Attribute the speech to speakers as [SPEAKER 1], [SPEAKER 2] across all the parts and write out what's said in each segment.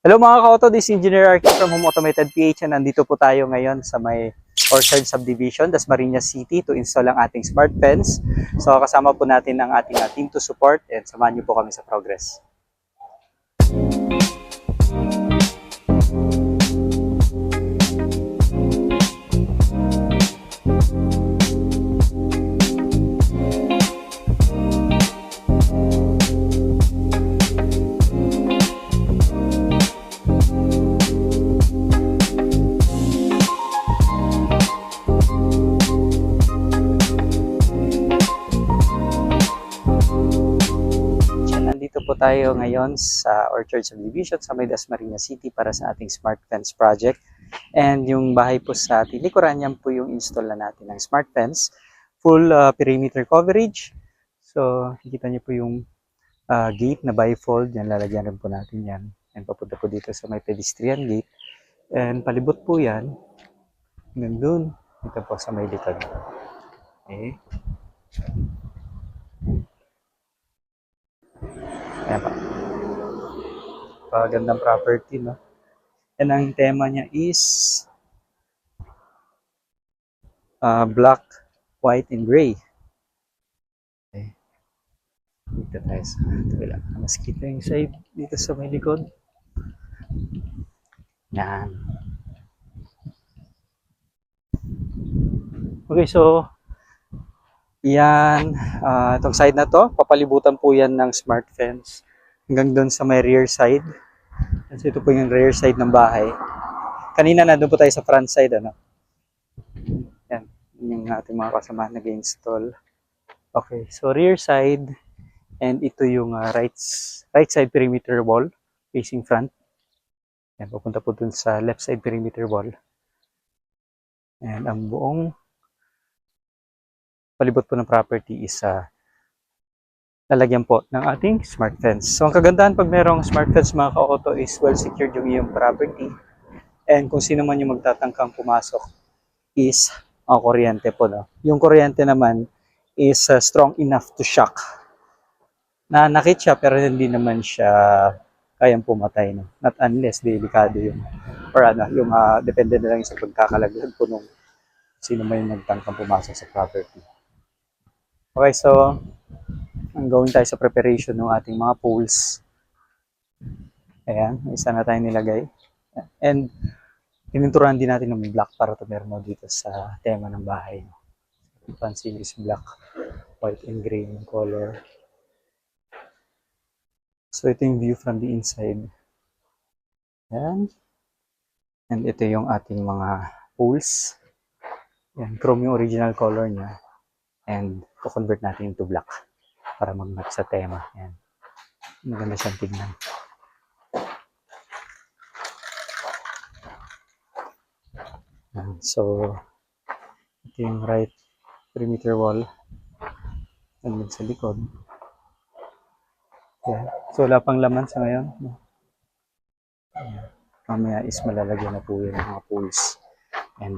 [SPEAKER 1] Hello mga ka-auto, this is Engineer Arky from Home Automated PH and nandito po tayo ngayon sa may Orchard Subdivision, Dasmariñas City to install ang ating smart fence. So kasama po natin ang ating team to support and samahan niyo po kami sa progress. Nandito po tayo ngayon sa Orchard Subdivision sa may Dasmariñas City para sa ating smart fence project. And yung bahay po sa ating likuran, yan po yung install na natin ng smart fence. Full perimeter coverage. So, nakikita niyo po yung gate na bifold. Yan, lalagyan rin po natin yan. And papunta po dito sa may pedestrian gate. And palibot po yan. Hanggang dun. Dito po sa may likod. Okay. Ayan pa. Pagandang property, no? And ang tema niya is black, white, and gray. Okay. Dito tayo sa kabila. Mas kita yung side dito sa may likod. Yan. Okay, so yan, itong side na to, papalibutan po yan ng smart fence hanggang doon sa may rear side. Kasi ito po yung rear side ng bahay. Kanina na doon po tayo sa front side, ano? Yan, yung ating mga kasama nag-install. Okay, so rear side, and ito yung right side perimeter wall facing front. Yan, pupunta po dun sa left side perimeter wall. And ang buong palibot po ng property is lalagyan po ng ating smart fence. So ang kagandahan pag merong smart fence mga ka-auto is well secured yung iyong property. And kung sino man yung magtatangkang pumasok is ang kuryente po. No? Yung kuryente naman is strong enough to shock. Nanakit siya pero hindi naman siya kayang pumatay. No? Not unless delikado yung or yung depende na lang sa pagkakalaglag po nung sino man yung nagtangkang pumasok sa property. Okay, so ang gawin tayo sa preparation ng ating mga poles. Ayan, isa na tayo nilagay. And tininturan din natin ng black para tumerno dito sa tema ng bahay. Pansin is black, white and gray yung color. So ito yung view from the inside. Ayan. And ito yung ating mga poles. Ayan, chrome yung original color niya. And to-convert natin into black para mag-match sa tema. Ayan. Maganda siyang tignan. Ayan. So, ito yung right perimeter wall. And sa likod. Ayan. So, wala pang laman sa ngayon. Ayan. Mamaya is malalagyan na po yung mga poles. And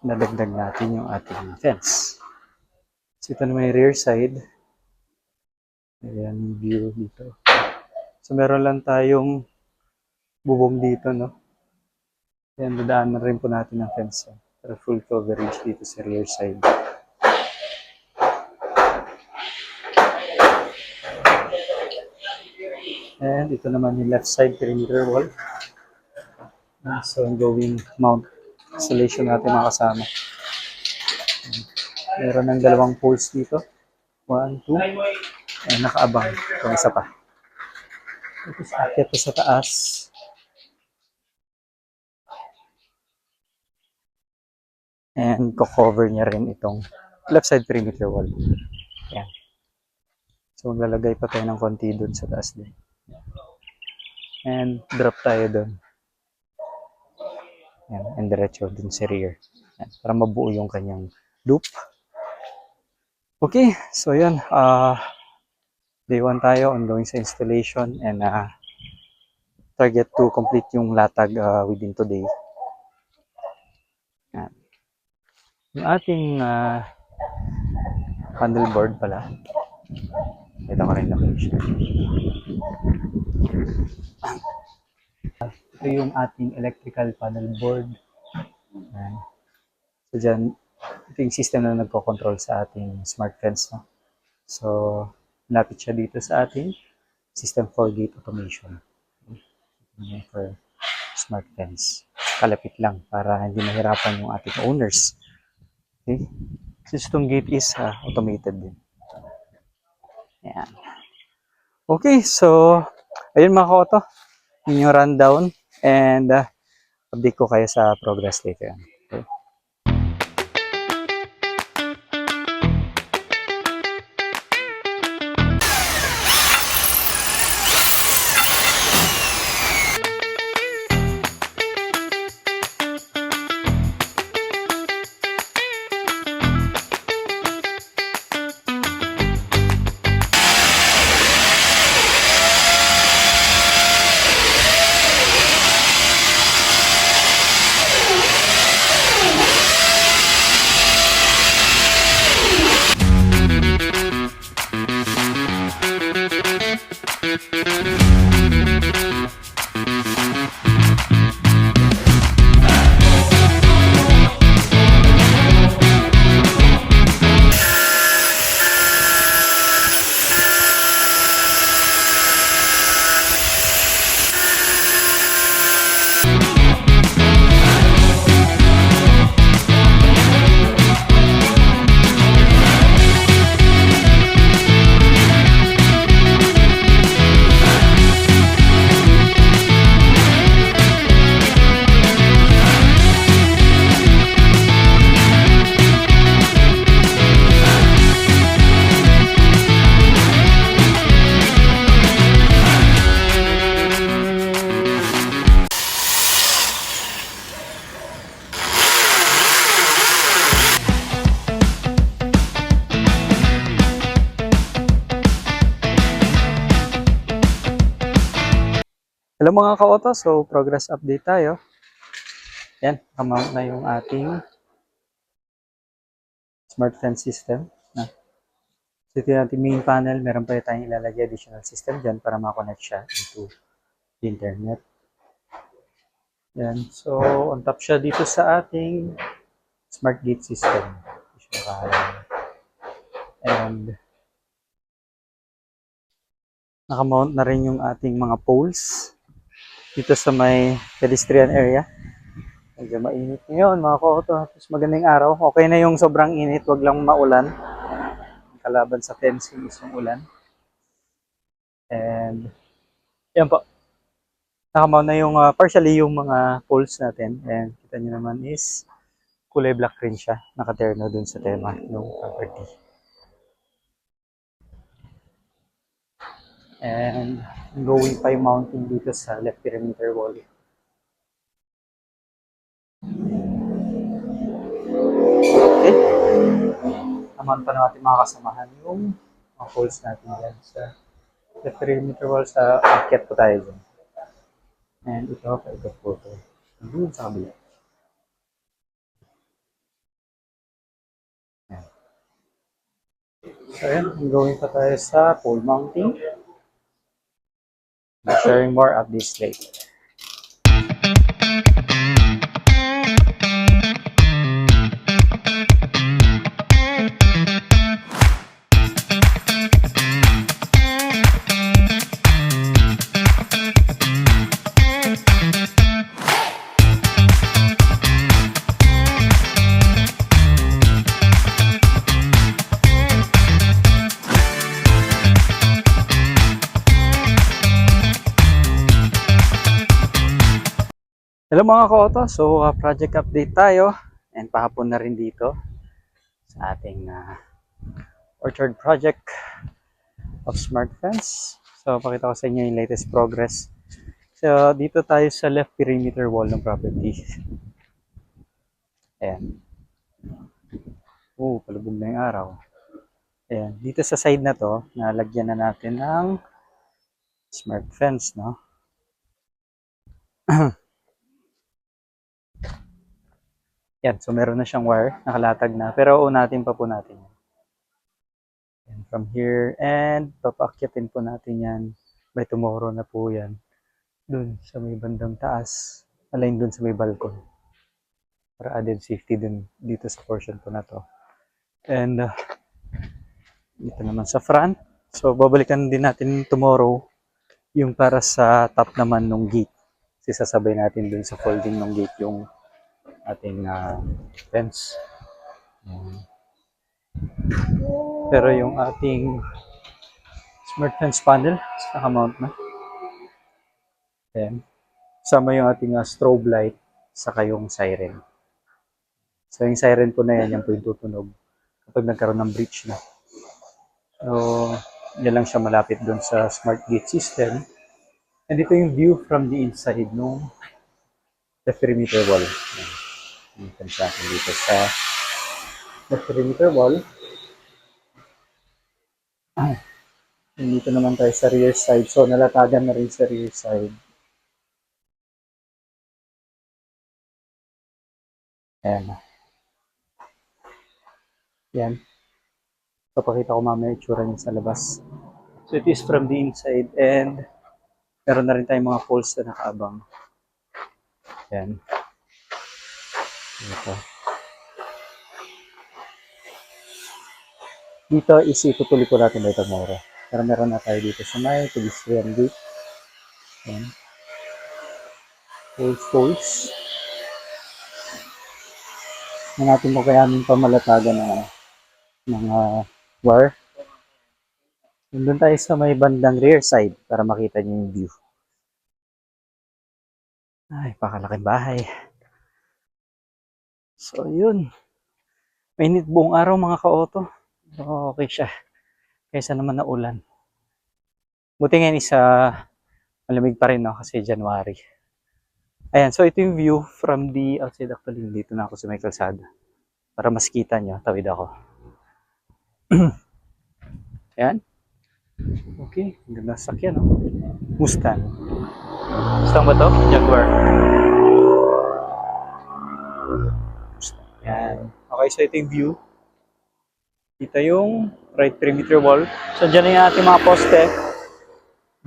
[SPEAKER 1] nadagdag natin yung ating fence. So, ito na may rear side. Ayan yung view dito. So, meron lang tayong bubong dito, no? Ayan, dadaanan rin po natin ang fence. Para full coverage dito sa rear side. And ito naman yung left side perimeter wall. So, ang going mount installation natin mga kasama. Meron ng dalawang poles dito. 1, 2. And nakaabang. Itong isa pa. Tapos akit po sa taas. And ko-cover niya rin itong left side perimeter wall. Ayan. So maglalagay pa tayo ng konti dun sa taas din. And drop tayo dun. Ayan. And diretso dun sa rear. Ayan. Para mabuo yung kanyang loop. Okay. So yun. Day 1 tayo ongoing sa installation. And target to complete yung latag within today. Ayan. Yung ating handle board pala. Ito ko rin location. ito yung ating electrical panel board. Ayan. So dyan, ito yung system na nagko-control sa ating smart fence. No? So, lapit siya dito sa ating system for gate automation. For smart fence. Kalapit lang para hindi mahirapan yung ating owners. Okay? Since itong gate is automated din. Ayan. Okay, so, ayun mga ka-auto. Yun yung rundown. And, update ko kayo sa progress later. Okay? Hello mga ka-auto, so progress update tayo. Yan, kamount na yung ating smart fence system. So ito yung ating main panel, meron pa tayong ilalagay additional system dyan para makonect siya into the internet. Yan, so on top siya dito sa ating smart gate system. And nakamount na rin yung ating mga poles dito sa may pedestrian area. Medyo mainit ngayon mga ka-auto. Tapos magandang araw. Okay na yung sobrang init, wag lang maulan. Kalaban sa fencing is yung ulan. And yan po. Nakamount na yung partially yung mga poles natin. And kita nyo naman is kulay black rin siya. Nakaterno dun sa tema ng property. And going pa yung mounting dito sa left perimeter wall. Okay. Naman pa natin mga kasamahan yung mga poles natin dyan sa left perimeter wall sa akyat po tayo dyan. And ito po ito. Doon sa kabila. So ayan, going pa tayo sa pole mounting. Sharing more updates later. Hello mga ka-auto, so project update tayo and pahapon na rin dito sa ating orchard project of smart fence. So pakita ko sa inyo yung latest progress. So dito tayo sa left perimeter wall ng property. Ayan. Palubog na yung araw. Ayan. Dito sa side na to, nalagyan na natin ng smart fence, no? Yan, so meron na siyang wire, nakalatag na. Pero unatin pa po natin yan. And from here, and papaakyatin po natin yan by tomorrow na po yan. dun sa may bandang taas, align dun sa may balcony. Para added safety din dito sa portion po na to. And dito naman sa front. So babalikan din natin tomorrow yung para sa top naman ng gate. Sasabay natin dun sa folding ng gate yung ating fence. Pero yung ating smart fence panel, naka-mount na. Ayan. Sama yung ating strobe light saka yung siren. So yung siren po na yan, yan po yung tutunog kapag nagkaroon ng breach na. So, yan lang siya malapit doon sa smart gate system. And ito yung view from the inside nung the perimeter wall. Ayan sa akin dito sa the perimeter wall. Dito naman tayo sa rear side. So, nalatagan na rin sa rear side. Ayan. Yan. Papakita ko mamaya itsura niya sa labas. So, it is from the inside and meron na rin tayong mga poles na nakaabang. Yan. Ito. Dito is itutuloy po natin by tomorrow. Pero meron na tayo dito sa may pedestrian gate. Yan. Poles. Na natin mo kayanin pamalatagan ng mga wire. Doon tayo sa may bandang rear side para makita niyo yung view. Ay, pakalaking bahay. So, yun. Mainit buong araw mga ka-auto. So, okay siya. Kaysa naman na ulan. Buti ngayon isa malamig pa rin, no? Kasi January. Ayan, so ito yung view from the outside. Actually, dito na ako sa may kalsada. Para mas kita nyo, tawid ako. Ayan. Okay, ganda sakyan, no? Mustang. Mustang ba to? Jaguar. Mustang. Ayan. Okay, so ito yung view. Dito yung right perimeter wall. So, dyan na yung ating mga poste.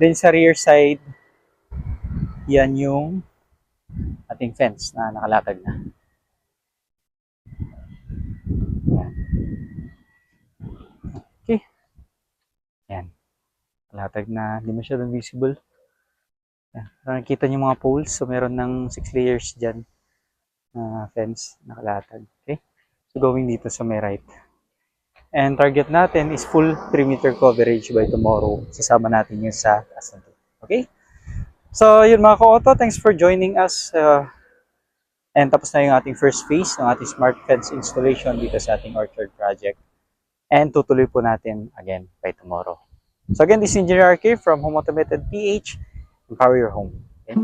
[SPEAKER 1] Then sa rear side, yan yung ating fence na nakalatag na. Yan. Okay. Yan. Nakalatag na. Hindi masyadong visible. Yan. Nakikita niyo mga poles. So, meron ng 6 layers dyan na fence nakalatag. Okay. So, going dito sa may right. And target natin is full perimeter coverage by tomorrow. Sasama natin yun sa taas. Okay? So, yun mga ka-auto, thanks for joining us. And tapos na yung ating first phase ng ating smart fence installation dito sa ating orchard project. And tutuloy po natin again by tomorrow. So again, this is Engineer RK from Home Automated PH. Empower your home. Okay?